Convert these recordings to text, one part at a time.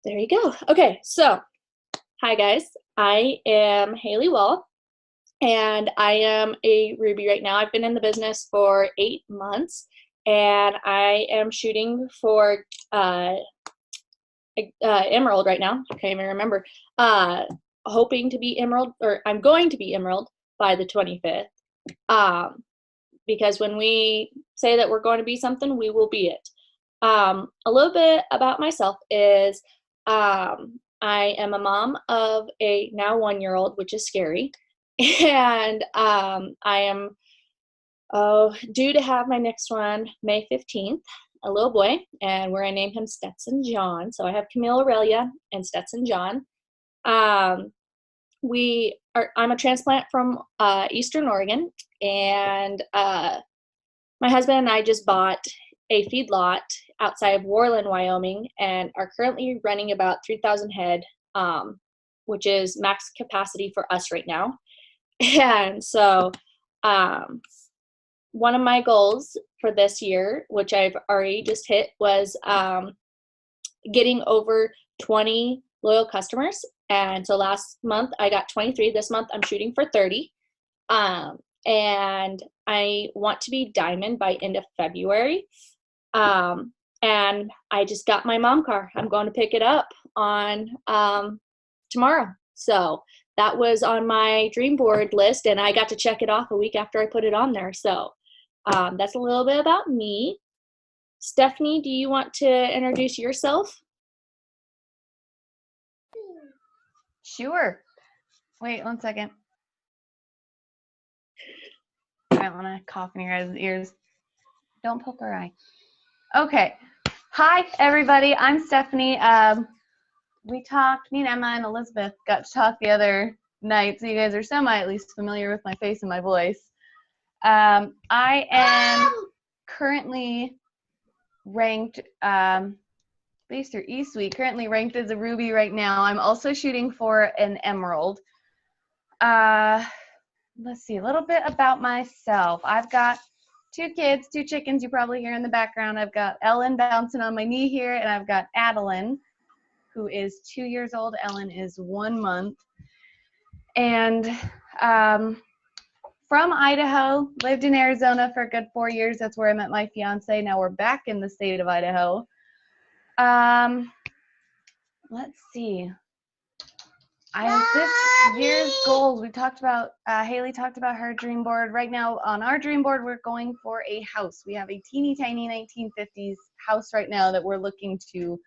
There you go. Okay, so hi guys. I am Haley Wall, and I am a Ruby right now. I've been in the business for 8 months, and I am shooting for Emerald right now. I can't even remember. Hoping to be Emerald, or I'm going to be Emerald by the 25th. Because when we say that we're going to be something, we will be it. A little bit about myself is I am a mom of a now 1-year-old, which is scary. And I am due to have my next one May 15th, a little boy, and we're going to name him Stetson John. So I have Camille Aurelia and Stetson John. I'm a transplant from Eastern Oregon, and my husband and I just bought a feedlot outside of Worland, Wyoming, and are currently running about 3,000 head, which is max capacity for us right now. And so one of my goals for this year, which I've already just hit, was getting over 20 loyal customers. And so last month I got 23. This month I'm shooting for 30. And I want to be diamond by end of February. And I just got my mom car. I'm going to pick it up on tomorrow. So that was on my dream board list, and I got to check it off a week after I put it on there. So that's a little bit about me. Stephenie, do you want to introduce yourself? Sure. Wait 1 second. I don't want to cough in your guys' ears. Don't poke our eye. Okay. Hi, everybody. I'm Stephenie. Me and Emma and Elizabeth got to talk the other night, so you guys are at least familiar with my face and my voice. I am currently ranked, based or E-Suite, currently ranked as a Ruby right now. I'm also shooting for an Emerald. Let's see, a little bit about myself. I've got 2 kids, 2 chickens you probably hear in the background. I've got Ellen bouncing on my knee here, and I've got Adeline, who is 2 years old. Ellen is 1 month. And from Idaho, lived in Arizona for a good 4 years. That's where I met my fiance. Now we're back in the state of Idaho. Let's see. I have this year's goals. We talked about, Haley talked about her dream board. Right now on our dream board, we're going for a house. We have a teeny tiny 1950s house right now that we're looking to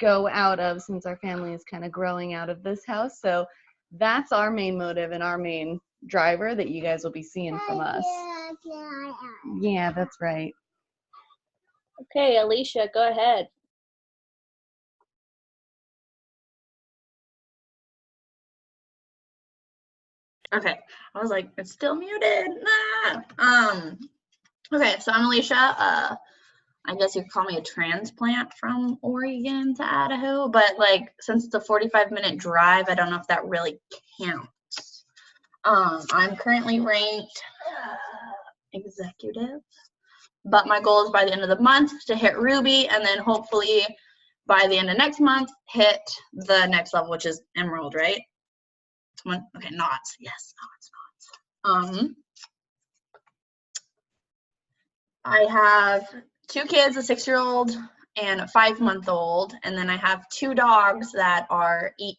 go out of, since our family is kind of growing out of this house. So that's our main motive and our main driver that you guys will be seeing from us. Yeah, that's right. Okay, Aleasha, go ahead. Okay, I was like, it's still muted. Okay, so I'm Aleasha. I guess you could call me a transplant from Oregon to Idaho, but like, since it's a 45-minute drive, I don't know if that really counts. I'm currently ranked executive, but my goal is by the end of the month to hit Ruby, and then hopefully by the end of next month hit the next level, which is Emerald, right? Okay, knots. Yes, knots. I have 2 kids, a 6-year-old and a 5-month-old, and then I have 2 dogs that are each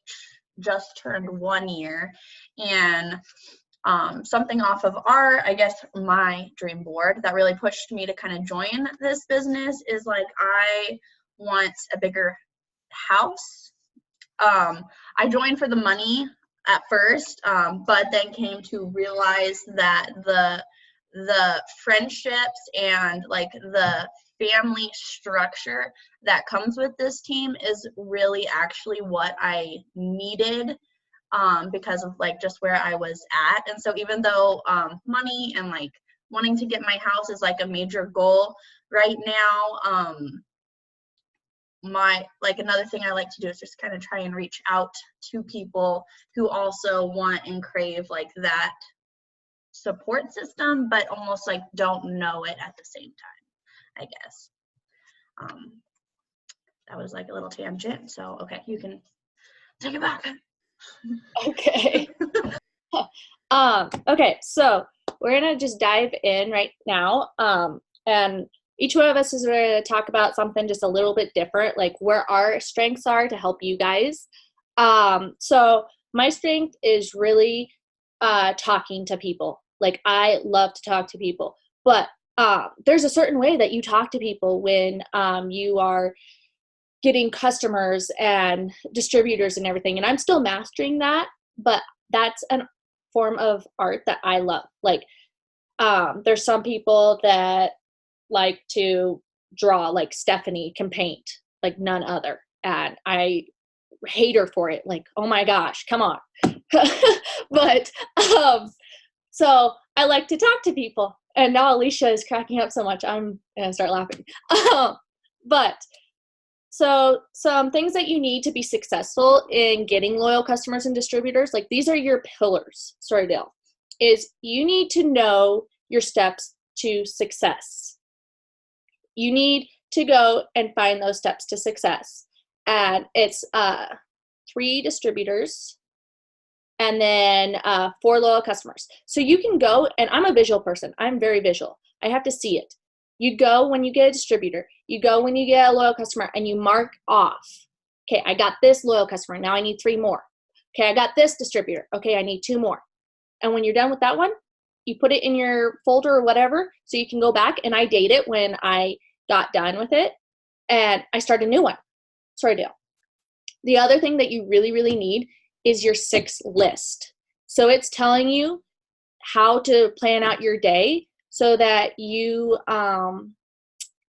just turned 1 year. And something off of my dream board that really pushed me to kind of join this business is like, I want a bigger house. I joined for the money at first, but then came to realize that the friendships and like the family structure that comes with this team is really actually what I needed, because of like just where I was at. And so even though money and like wanting to get my house is like a major goal right now, another thing I like to do is just kind of try and reach out to people who also want and crave like that support system, but almost like don't know it at the same time, I guess. that was like a little tangent. So, okay, you can take it back. Okay. Okay, so we're gonna just dive in right now. And each one of us is going to talk about something just a little bit different, like where our strengths are to help you guys. So my strength is really talking to people. Like, I love to talk to people, but there's a certain way that you talk to people when you are getting customers and distributors and everything. And I'm still mastering that, but that's a form of art that I love. Like, there's some people that like to draw, like Stephenie can paint like none other. And I hate her for it. Like, oh my gosh, come on. But so I like to talk to people. And now Aleasha is cracking up so much, I'm going to start laughing. But so some things that you need to be successful in getting loyal customers and distributors, like these are your pillars, sorry, Dale, is you need to know your steps to success. You need to go and find those steps to success. And it's 3 distributors and then 4 loyal customers. So you can go, and I'm a visual person. I'm very visual. I have to see it. You go when you get a distributor. You go when you get a loyal customer, and you mark off. Okay, I got this loyal customer. Now I need 3 more. Okay, I got this distributor. Okay, I need 2 more. And when you're done with that one, you put it in your folder or whatever, so you can go back, and I date it when I got done with it, and I start a new one. Sorry, Dale. The other thing that you really, really need is your 6 list. So it's telling you how to plan out your day so that you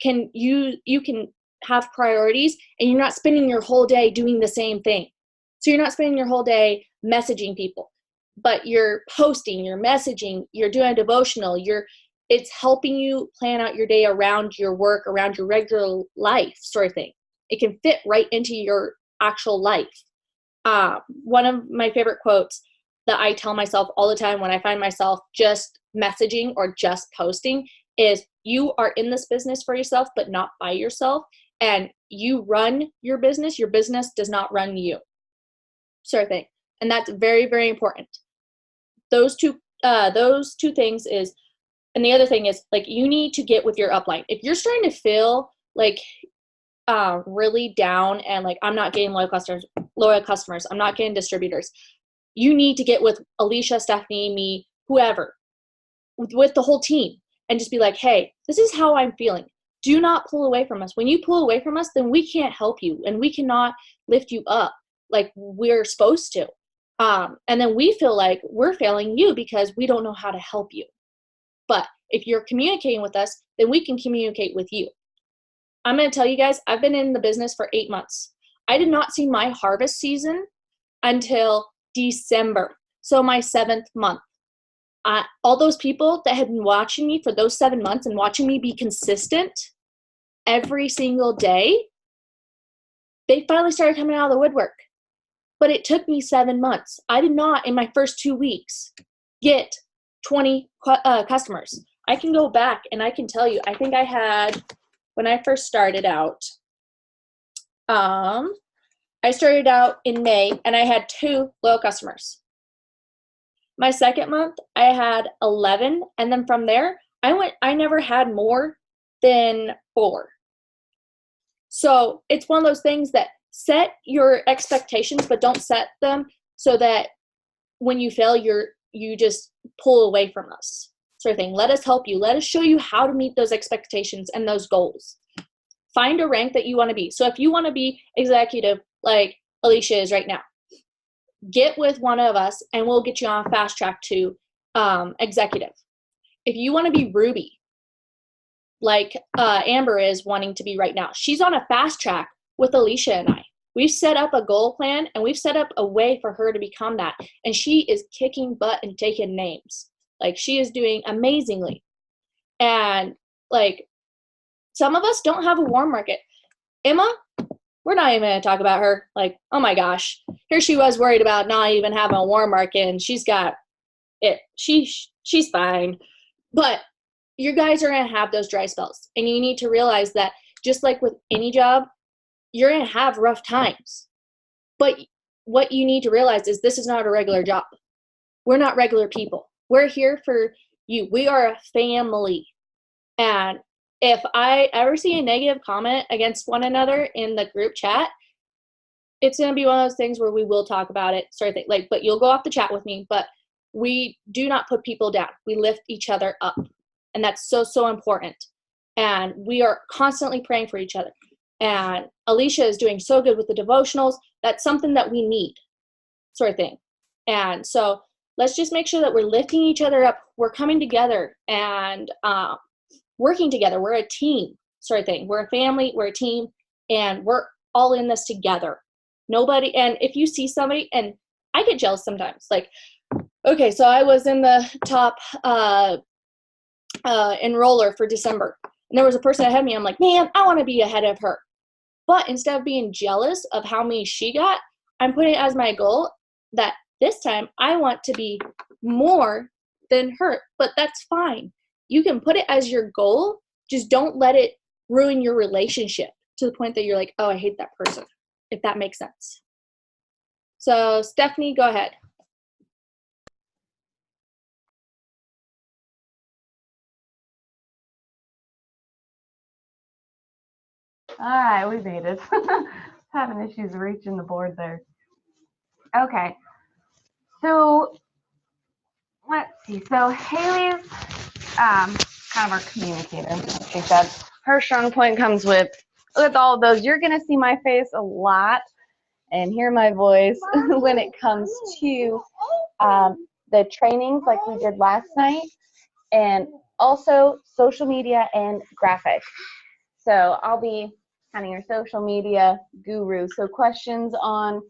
can have priorities, and you're not spending your whole day doing the same thing. So you're not spending your whole day messaging people, but you're posting, you're messaging, you're doing a devotional, it's helping you plan out your day around your work, around your regular life sort of thing. It can fit right into your actual life. One of my favorite quotes that I tell myself all the time when I find myself just messaging or just posting is, you are in this business for yourself, but not by yourself. And you run your business does not run you, sort of thing. And that's very, very important. Those two things is, and the other thing is, like, you need to get with your upline. If you're starting to feel like really down and like, I'm not getting loyal customers, I'm not getting distributors, you need to get with Aleasha, Stephenie, me, whoever, with the whole team, and just be like, hey, this is how I'm feeling. Do not pull away from us. When you pull away from us, then we can't help you, and we cannot lift you up like we're supposed to. And then we feel like we're failing you because we don't know how to help you. But if you're communicating with us, then we can communicate with you. I'm going to tell you guys, I've been in the business for 8 months. I did not see my harvest season until December. So my 7th month. All those people that had been watching me for those 7 months and watching me be consistent every single day, they finally started coming out of the woodwork. But it took me 7 months. I did not, in my first 2 weeks, get 20 customers. I can go back and I can tell you, I think I had, when I first started out, I started out in May and I had 2 loyal customers. My 2nd month, I had 11. And then from there, I never had more than 4. So it's one of those things that set your expectations, but don't set them so that when you fail, you just pull away from us, sort of thing. Let us help you. Let us show you how to meet those expectations and those goals. Find a rank that you want to be. So if you want to be executive, like Aleasha is right now, get with one of us and we'll get you on a fast track to executive. If you want to be Ruby, like Amber is wanting to be right now, she's on a fast track with Aleasha and I. We've set up a goal plan and we've set up a way for her to become that. And she is kicking butt and taking names. Like, she is doing amazingly. And like, some of us don't have a warm market. Emma, we're not even going to talk about her. Like, oh my gosh, here she was worried about not even having a warm market, and she's got it. She's fine. But you guys are going to have those dry spells. And you need to realize that just like with any job, you're going to have rough times. But what you need to realize is this is not a regular job. We're not regular people. We're here for you. We are a family. And if I ever see a negative comment against one another in the group chat, it's going to be one of those things where we will talk about it, sort of thing. Like, but you'll go off the chat with me, but we do not put people down. We lift each other up. And that's so, so important. And we are constantly praying for each other. And Aleasha is doing so good with the devotionals. That's something that we need, sort of thing. And so let's just make sure that we're lifting each other up. We're coming together and working together. We're a team, sort of thing. We're a family, we're a team, and we're all in this together. Nobody, and if you see somebody, and I get jealous sometimes, like, okay, so I was in the top enroller for December, and there was a person ahead of me. I'm like, man, I want to be ahead of her. But instead of being jealous of how many she got, I'm putting it as my goal that this time I want to be more than her. But that's fine. You can put it as your goal. Just don't let it ruin your relationship to the point that you're like, oh, I hate that person, if that makes sense. So Stephenie, go ahead. All right, we made it. Having issues reaching the board there. Okay, so let's see. So Haley's kind of our communicator. Like she said, her strong point comes with all of those. You're gonna see my face a lot and hear my voice when it comes to the trainings like we did last night, and also social media and graphics. So I'll be kind of your social media guru. So questions on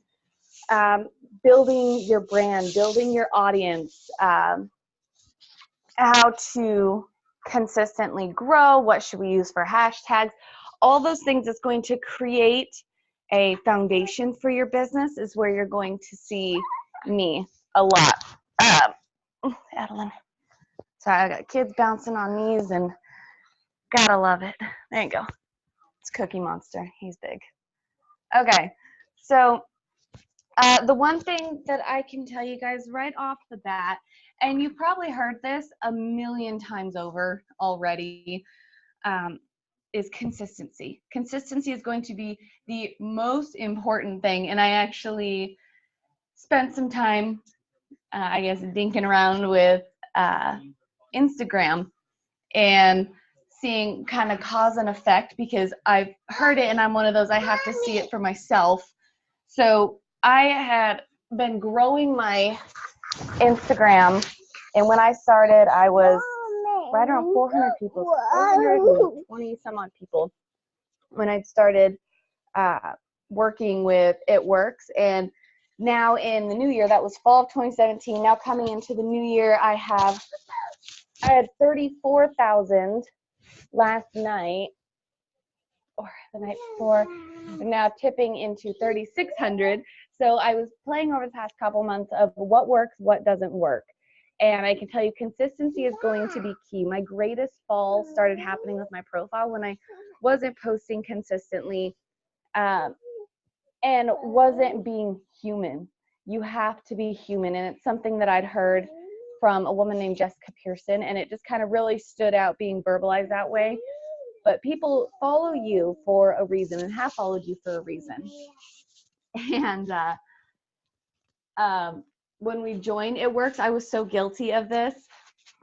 building your brand, building your audience, how to consistently grow, what should we use for hashtags, all those things is going to create a foundation for your business is where you're going to see me a lot. Adeline. Sorry, I got kids bouncing on knees and gotta love it. There you go. It's Cookie Monster. He's big. Okay, so the one thing that I can tell you guys right off the bat, and you've probably heard this a million times over already, is consistency. Consistency is going to be the most important thing, and I actually spent some time, I guess, dinking around with Instagram and seeing kind of cause and effect, because I've heard it and I'm one of those, I have to see it for myself. So I had been growing my Instagram, and when I started, I was right around 400 people, 420 some odd people when I started working with It Works. And now in the new year, that was fall of 2017, now coming into the new year, I had 34,000 last night, or the night before, and now tipping into 3,600. So I was playing over the past couple months of what works, what doesn't work. And I can tell you consistency is going to be key. My greatest fall started happening with my profile when I wasn't posting consistently and wasn't being human. You have to be human. And it's something that I'd heard from a woman named Jessica Pearson, and it just kind of really stood out being verbalized that way. But people follow you for a reason and have followed you for a reason. And when we joined It Works, I was so guilty of this.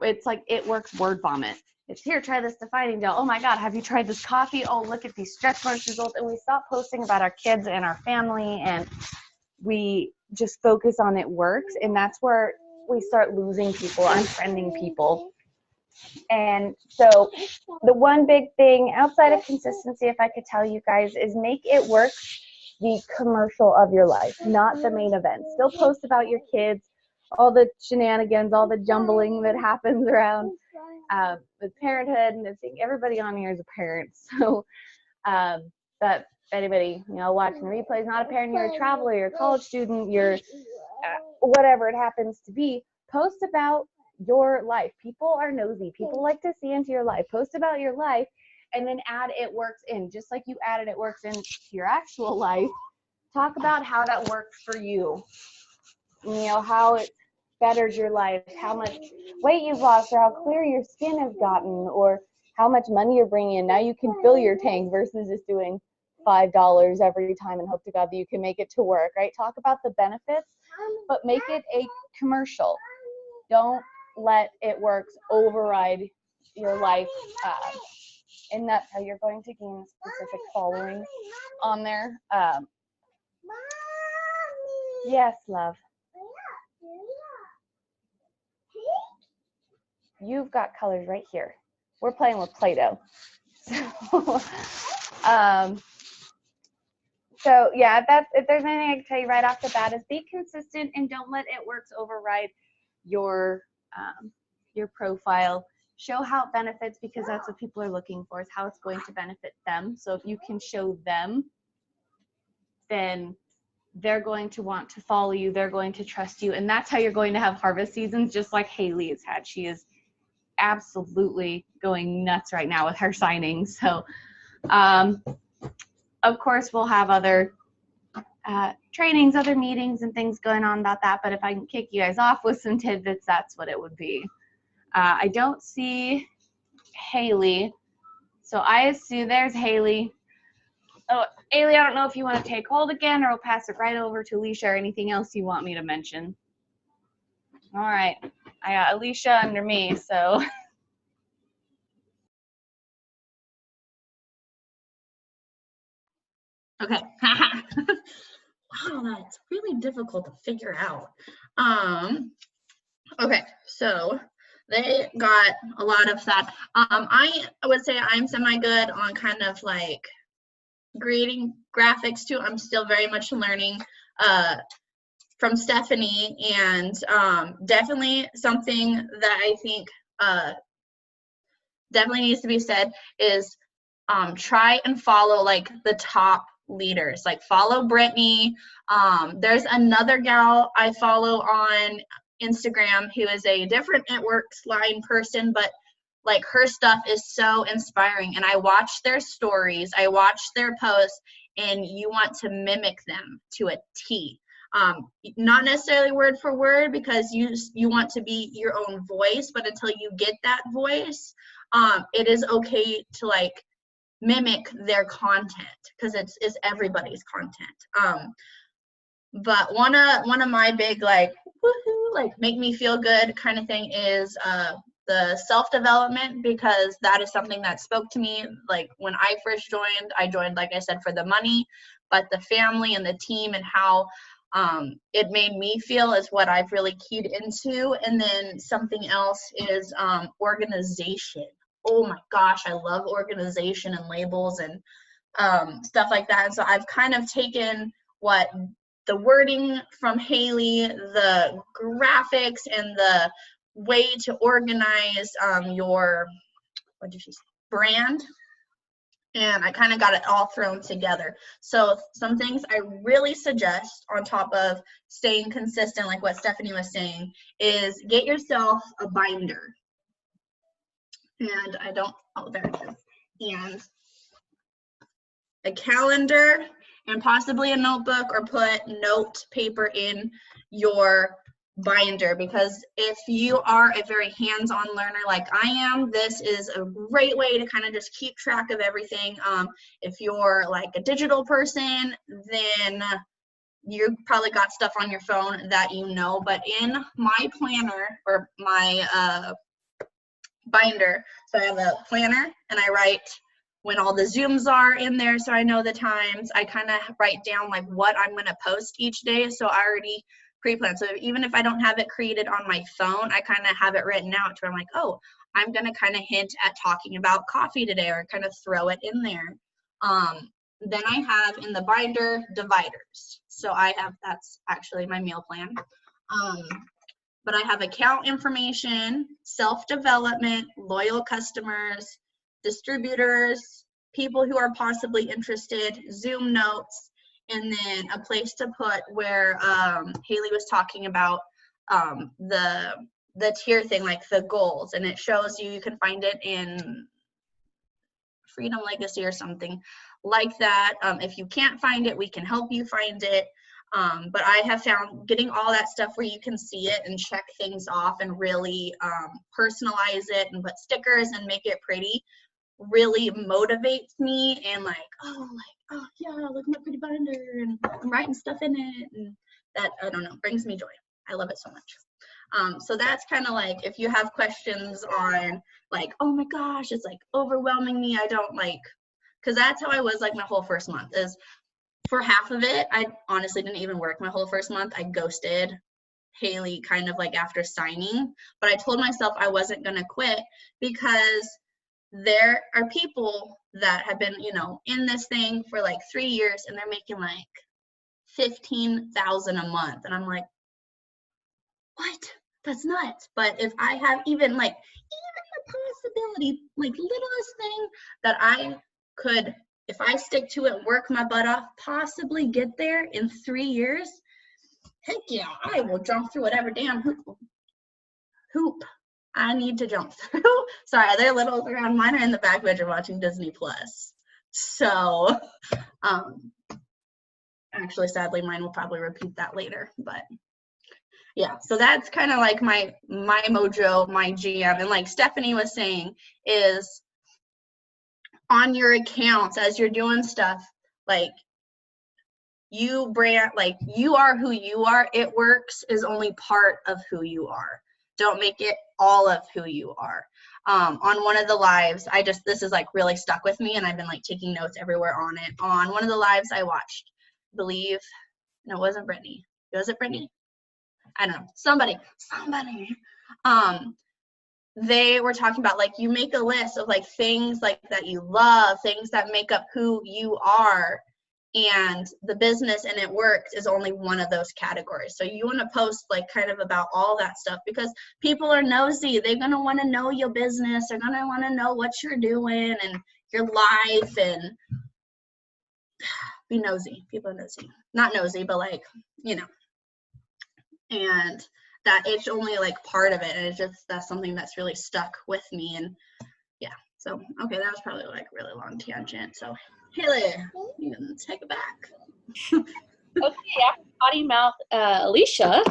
It's like It Works word vomit. It's here, try this defining gel. Oh my God, have you tried this coffee? Oh, look at these stretch marks results. And we stopped posting about our kids and our family, and we just focus on It Works. And that's where we start losing people, unfriending people. And so the one big thing outside of consistency, if I could tell you guys, is make It Work the commercial of your life, not the main event. Still post about your kids, all the shenanigans, all the jumbling that happens around with parenthood, and I think everybody on here is a parent. So that anybody, watching the replay is not a parent, you're a traveler, you're a college student, you're whatever it happens to be, post about your life. People are nosy. People like to see into your life. Post about your life and then add It Works in, just like you added It Works into your actual life. Talk about how that works for you. You know, how it bettered your life, how much weight you've lost, or how clear your skin has gotten, or how much money you're bringing in. Now you can fill your tank versus just doing $5 every time and hope to God that you can make it to work, right? Talk about the benefits, but make it a commercial. Don't let It Works override your life. And that's how you're going to gain a specific following on there. Yes, love. You've got colors right here. We're playing with Play-Doh. So yeah, if there's anything I can tell you right off the bat is be consistent and don't let It Works override your profile. Show how it benefits, because that's what people are looking for, is how it's going to benefit them. So if you can show them, then they're going to want to follow you, they're going to trust you, and that's how you're going to have harvest seasons, just like Haley has had. She is absolutely going nuts right now with her signings. So of course we'll have other trainings, other meetings and things going on about that, but if I can kick you guys off with some tidbits, that's what it would be. I don't see Haley, so I assume there's Haley. Oh, Haley, I don't know if you want to take hold again, or I'll pass it right over to Aleasha, or anything else you want me to mention. All right, I got Aleasha under me, so. Okay. Wow, that's really difficult to figure out. Okay, so they got a lot of that. I would say I'm semi-good on kind of like creating graphics too. I'm still very much learning from Stephenie, and definitely something that I think definitely needs to be said is try and follow like the top leaders, like follow Brittany. There's another gal I follow on Instagram who is a different It Works line person, but like her stuff is so inspiring, and I watch their stories, I watch their posts, and you want to mimic them to a T. Not necessarily word for word, because you want to be your own voice, but until you get that voice, it is okay to like mimic their content, because it's everybody's content. But one of my big like woohoo, like make me feel good kind of thing is the self-development, because that is something that spoke to me. Like when I first joined, like I said, for the money, but the family and the team and how it made me feel is what I've really keyed into. And then something else is organization. Oh my gosh, I love organization and labels and stuff like that. And so I've kind of taken what the wording from Haley, the graphics, and the way to organize your, what did she say, brand, and I kind of got it all thrown together. So some things I really suggest on top of staying consistent, like what Stephenie was saying, is get yourself a binder. And I don't, oh, there it is. And a calendar, and possibly a notebook, or put note paper in your binder, because if you are a very hands-on learner like I am, this is a great way to kind of just keep track of everything. If you're like a digital person, then you probably got stuff on your phone that you know, but in my planner or my binder, so I have a planner and I write when all the Zooms are in there, so I know the times. I kind of write down like what I'm going to post each day, so I already pre-plan. So even if I don't have it created on my phone, I kind of have it written out to where I'm like, oh, I'm going to kind of hint at talking about coffee today, or kind of throw it in there. Then I have in the binder dividers. So I have, that's actually my meal plan. But I have account information, self-development, loyal customers, distributors, people who are possibly interested, Zoom notes, and then a place to put where Haley was talking about the tier thing, like the goals, and it shows you, you can find it in Freedom Legacy or something like that. If you can't find it, we can help you find it. But I have found getting all that stuff where you can see it and check things off and really personalize it and put stickers and make it pretty really motivates me, and like, oh yeah, look at my pretty binder, and I'm writing stuff in it, and that, I don't know, brings me joy. I love it so much. So that's kind of like, if you have questions on like, oh my gosh, it's like overwhelming me, I don't like, because that's how I was like my whole first month. Is for half of it, I honestly didn't even work my whole first month. I ghosted Haley kind of like after signing, but I told myself I wasn't gonna quit, because there are people that have been, you know, in this thing for like 3 years, and they're making like $15,000 a month, and I'm like, what? That's nuts. But if I have even the possibility, like littlest thing that I could, if I stick to it, work my butt off, possibly get there in 3 years, heck yeah, I will jump through whatever damn hoop I need to jump through. Sorry, they're little around. Mine are in the back bedroom watching Disney Plus. So, actually, sadly, mine will probably repeat that later. But yeah, so that's kind of like my mojo, my GM. And like Stephenie was saying, is on your accounts as you're doing stuff, like you brand, like you are who you are. It works is only part of who you are. Don't make it all of who you are. On one of the lives, this is like really stuck with me, and I've been like taking notes everywhere on it. On one of the lives I watched, no, it wasn't Brittany. Was it Brittany? I don't know. Somebody. They were talking about like, you make a list of like things like that you love, things that make up who you are. And the business and it works is only one of those categories. So you want to post like kind of about all that stuff, because people are nosy. They're going to want to know your business. They're going to want to know what you're doing and your life, and be nosy. People are nosy. Not nosy, but like, you know, and that it's only like part of it. And that's something that's really stuck with me. And yeah, so, okay, that was probably like a really long tangent. So Haley, you can take it back. Okay, after potty mouth Aleasha.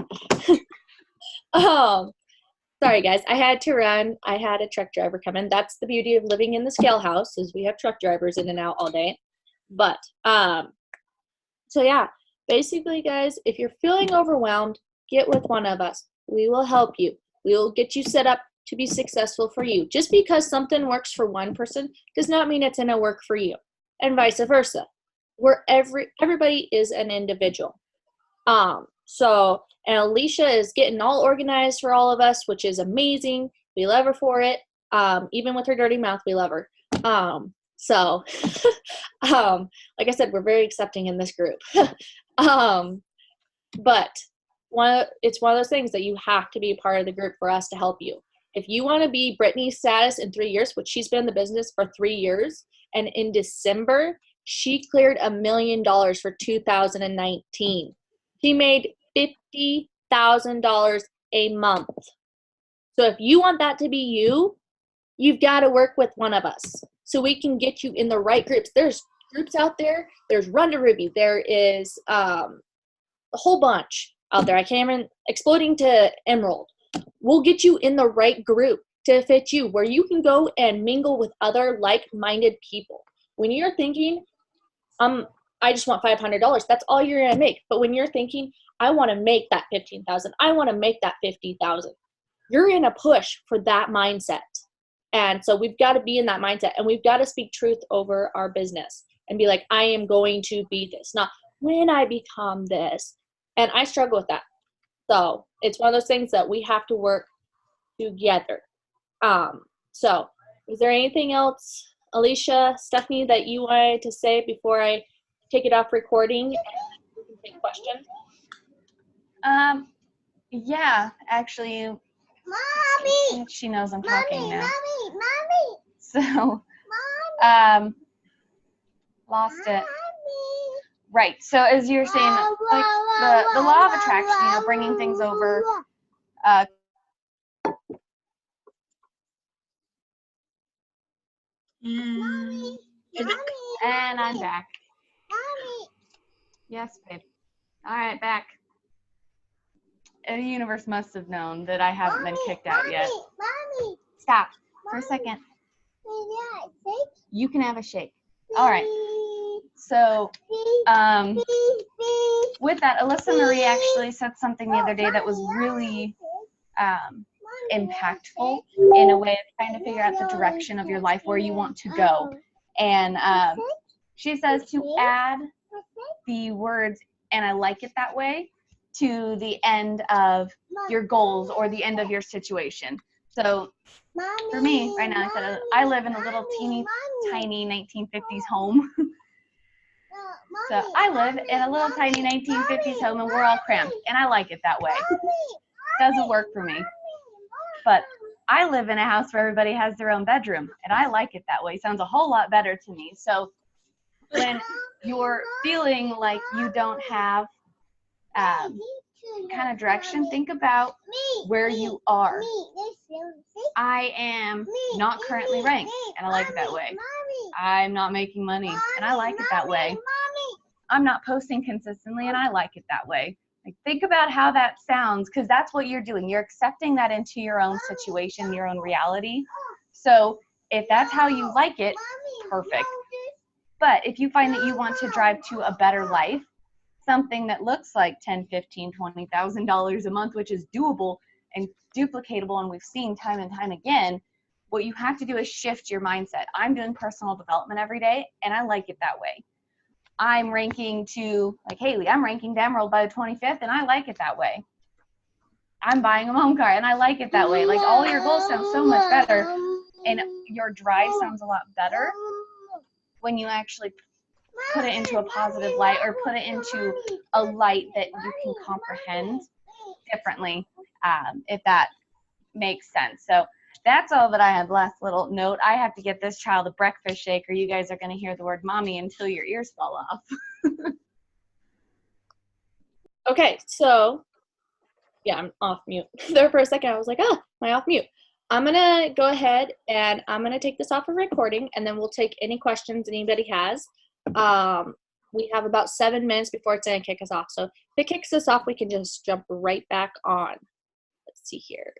Sorry guys, I had to run. I had a truck driver come in. That's the beauty of living in the scale house, is we have truck drivers in and out all day. But so yeah, basically guys, if you're feeling overwhelmed, get with one of us. We will help you. We will get you set up to be successful for you. Just because something works for one person does not mean it's gonna work for you, and vice versa. Everybody is an individual. So, and Aleasha is getting all organized for all of us, which is amazing. We love her for it. Even with her dirty mouth, we love her. So, like I said, we're very accepting in this group. But it's one of those things that you have to be a part of the group for us to help you. If you want to be Brittany's status in 3 years, which she's been in the business for 3 years, and in December, she cleared $1 million for 2019. She made $50,000 a month. So if you want that to be you, you've got to work with one of us so we can get you in the right groups. There's groups out there. There's Run to Ruby. There is a whole bunch out there. I can't even, Exploding to Emerald. We'll get you in the right group to fit you, where you can go and mingle with other like-minded people. When you're thinking, I just want $500, that's all you're going to make. But when you're thinking, I want to make that $15,000, I want to make that $50,000, you're going to push for that mindset. And so we've got to be in that mindset, and we've got to speak truth over our business and be like, I am going to be this, not when I become this. And I struggle with that. So it's one of those things that we have to work together. So is there anything else, Aleasha, Stephenie, that you wanted to say before I take it off recording and we can take questions? Yeah, actually, Mommy, she knows I'm talking now. Mommy. So, lost it. Right. So as you're saying, like the law of attraction, you know, bringing things over. And And I'm back. Yes, babe. All right, back. The universe must have known that I haven't been kicked out yet. Stop for a second. You can have a shake. All right. So, with that, Alyssa Marie actually said something the other day that was really impactful in a way of trying to figure out the direction of your life, where you want to go. And she says to add the words, and I like it that way, to the end of your goals or the end of your situation. So for me, right now, I live in a little teeny tiny 1950s home. So I live in a little tiny 1950s home, and we're all cramped, and I like it that way. Doesn't work for me. But I live in a house where everybody has their own bedroom, and I like it that way. Sounds a whole lot better to me. So when you're feeling like you don't have kind of direction, think about where you are. I am not currently ranked, and I like it that way. I'm not making money, and I like it that way. I'm not posting consistently, and I like it that way. Like, think about how that sounds, because that's what you're doing. You're accepting that into your own situation, your own reality. So if that's how you like it, perfect. But if you find that you want to drive to a better life, something that looks like $10,000, $15,000, $20,000 a month, which is doable and duplicatable, and we've seen time and time again, what you have to do is shift your mindset. I'm doing personal development every day, and I like it that way. I'm ranking to, like Haley, I'm ranking to Emerald by the 25th, and I like it that way. I'm buying a home car, and I like it that way. Like, all your goals sound so much better, and your drive sounds a lot better when you actually put it into a positive light, or put it into a light that you can comprehend differently, if that makes sense. So that's all that I had. Last little note, I have to get this child a breakfast shake, or you guys are going to hear the word mommy until your ears fall off. Okay, so yeah, I'm off mute. There for a second, I was like, oh, am I off mute? I'm going to go ahead and I'm going to take this off of recording, and then we'll take any questions anybody has. We have about 7 minutes before it's going to kick us off. So if it kicks us off, we can just jump right back on. Let's see here.